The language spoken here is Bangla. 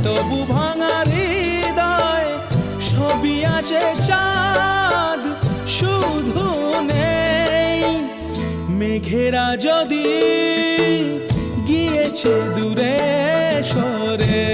তবু ভাঙা হৃদয়, সবই আছে চাঁদ শুধু নেই। মেঘেরা যদি গিয়েছে দূরে সরে,